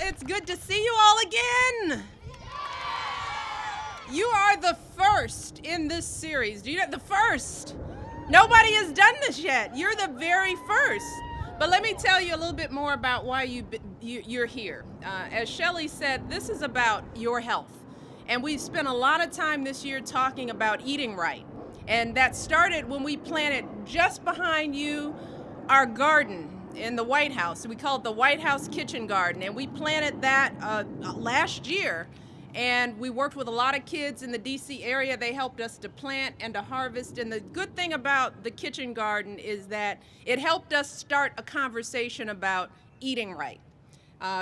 it's good to see you all again. You are the first in this series. Do you know the first? Nobody has done this yet. You're the very first. But let me tell you a little bit more about why you're here. As Shelley said, this is about your health. And we've spent a lot of time this year talking about eating right. And that started when we planted just behind you our garden in the White House. We call it the White House Kitchen Garden. And we planted that last year. And we worked with a lot of kids in the DC area. They helped us to plant and to harvest. And the good thing about the kitchen garden is that it helped us start a conversation about eating right.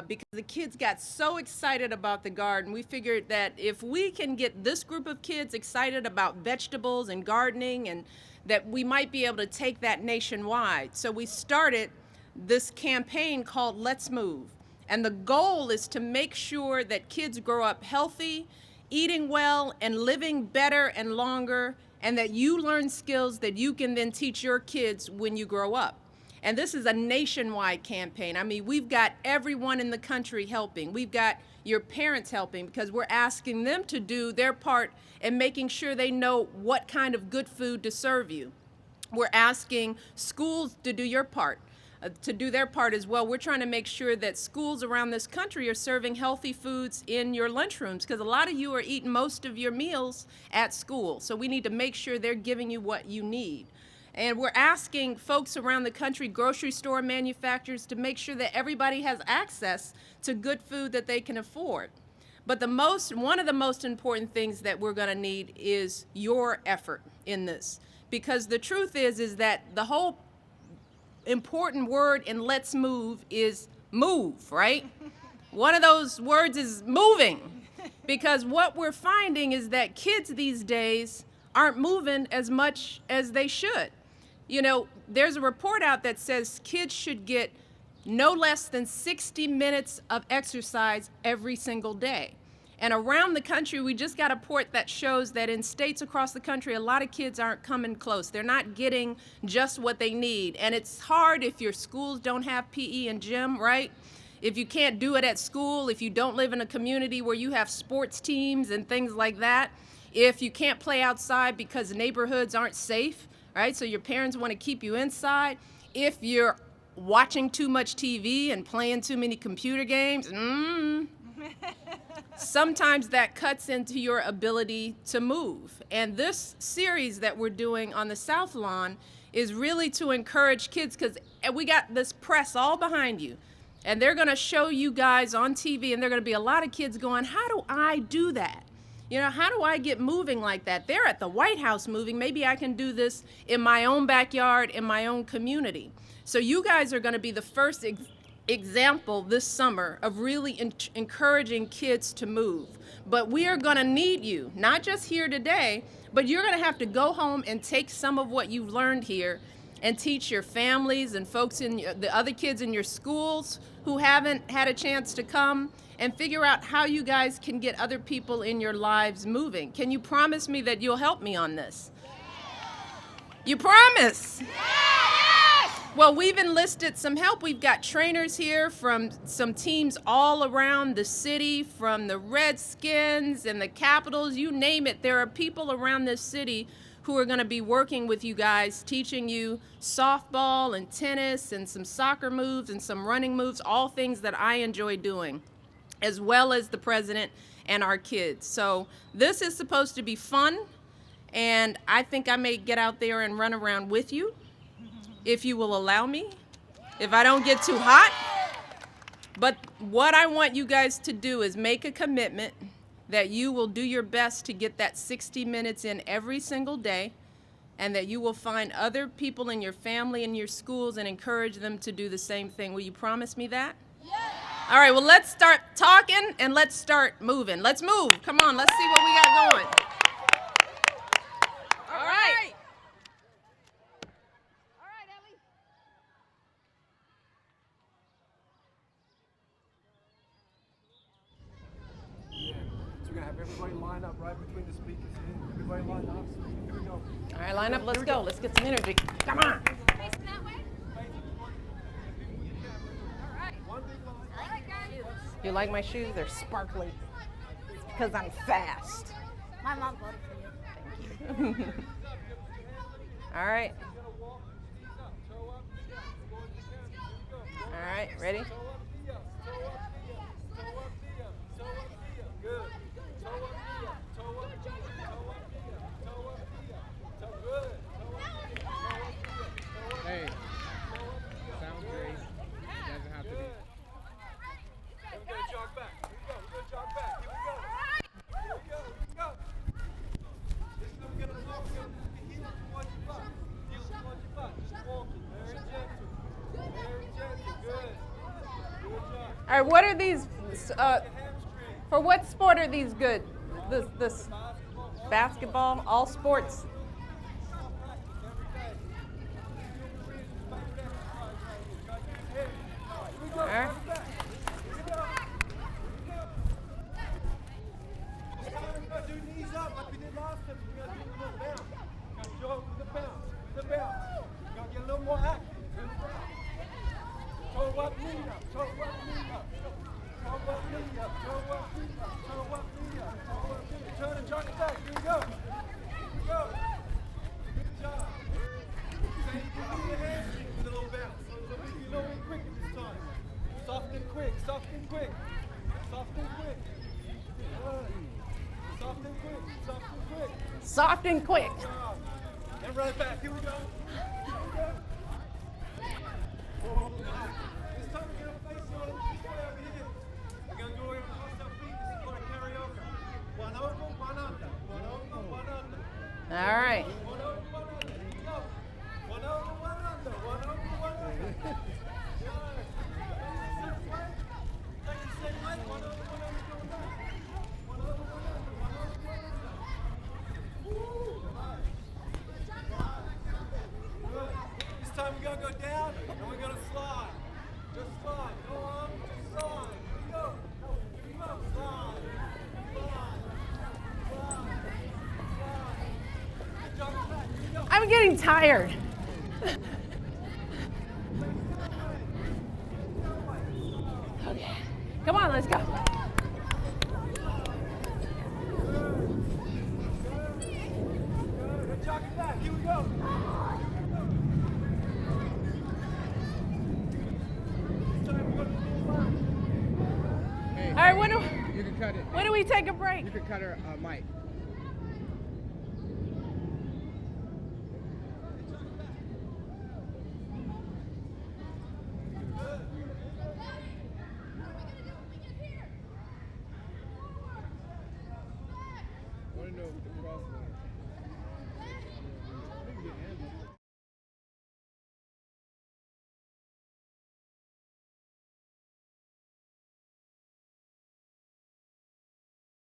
Because the kids got so excited about the garden, we figured that if we can get this group of kids excited about vegetables and gardening, and that we might be able to take that nationwide. So we started this campaign called Let's Move. And the goal is to make sure that kids grow up healthy, eating well, and living better and longer, and that you learn skills that you can then teach your kids when you grow up. And this is a nationwide campaign. I mean, we've got everyone in the country helping. We've got your parents helping because we're asking them to do their part in making sure they know what kind of good food to serve you. We're asking schools to do your part. To do their part as well. We're trying to make sure that schools around this country are serving healthy foods in your lunchrooms, because a lot of you are eating most of your meals at school. So we need to make sure they're giving you what you need. And we're asking folks around the country, grocery store manufacturers, to make sure that everybody has access to good food that they can afford. But one of the most important things that we're going to need is your effort in this. Because the truth is that the whole important word in Let's Move is move, right? One of those words is moving, because what we're finding is that kids these days aren't moving as much as they should. You know, there's a report out that says kids should get no less than 60 minutes of exercise every single day. And around the country, we just got a report that shows that in states across the country, a lot of kids aren't coming close. They're not getting just what they need. And it's hard if your schools don't have PE and gym, right? If you can't do it at school, if you don't live in a community where you have sports teams and things like that, if you can't play outside because neighborhoods aren't safe, right? So your parents want to keep you inside. If you're watching too much TV and playing too many computer games, sometimes that cuts into your ability to move. And this series that we're doing on the South Lawn is really to encourage kids, because we got this press all behind you. And they're going to show you guys on TV, and there are going to be a lot of kids going, how do I do that? You know, how do I get moving like that? They're at the White House moving. Maybe I can do this in my own backyard, in my own community. So you guys are going to be the first example this summer of really encouraging kids to move. But we are going to need you, not just here today, but you're going to have to go home and take some of what you've learned here and teach your families and folks in the other kids in your schools who haven't had a chance to come, and figure out how you guys can get other people in your lives moving. Can you promise me that you'll help me on this? You promise? Well, we've enlisted some help. We've got trainers here from some teams all around the city, from the Redskins and the Capitals, you name it. There are people around this city who are going to be working with you guys, teaching you softball and tennis and some soccer moves and some running moves, all things that I enjoy doing, as well as the president and our kids. So this is supposed to be fun, and I think I may get out there and run around with you, if you will allow me, if I don't get too hot. But what I want you guys to do is make a commitment that you will do your best to get that 60 minutes in every single day, and that you will find other people in your family and your schools and encourage them to do the same thing. Will you promise me that? Yes. All right, well, let's start talking and let's start moving. Let's move. Come on, let's see what we got going. All right. We're going to have everybody line up right between the speakers. Everybody line up. Here we go. All right, line up. Let's go. Let's get some energy. Come on. Facing that way? All right. One big line. All right, guys. You like my shoes? They're sparkly. It's because I'm fast. My mom voted for you. Thank you. All right. All right, ready? Hey, sounds great. Doesn't have to be. We're gonna jog back. Here we go. We're gonna jog back. Here we go. Here we go. Here we go. This is we're gonna walk. We're gonna heel towards your butt. Heel towards your butt. Just walking. Very gentle. Very gentle. Good. Good job. All right, what are these? Hamstring. For what sport are these good? This basketball, all sports. All right. Do knees up like we did last time. We're gonna do a little bounce. We're gonna jog with the bounce. With the bounce. We're gonna get a little more active. Toe up, knee up. Toe up, knee up. Toe up, knee up. Toe up, knee up. Toe up, knee up. Toe up, knee up. Turn and jog it back. Here we go. Here we go. Good job. So you can do your hamstring with a little bounce. So it's a little bit quicker this time. Soft and quick. Soft and quick. Soft and quick. Good. Soft and quick. Soft and quick. Soft and quick. Good job. And right back. Here we go. Here we go. This time we're going to face you on this way over here. We're going to go across our feet. This is called a karaoke. One over, one under. One over, one under. All right. One over, one under. Here we go. One over, one under. One over, one under. Yes. Take the same way. One over, one under. Going back. One over, one under. One over, one under. Woo. Nice. Good. This time we're going to go down and we're going to slide. Just slide. Go on. Just slide. Here we go. Here we go. Slide. Slide. Slide. Slide. Good job with that. Here we go. I'm getting tired. Okay. Come on, let's go. Good job with that. Here we go. This time we're going to do slide. Hey, All right, when you can cut it. do we take a break? You can cut her mic. I want to know if the cross line.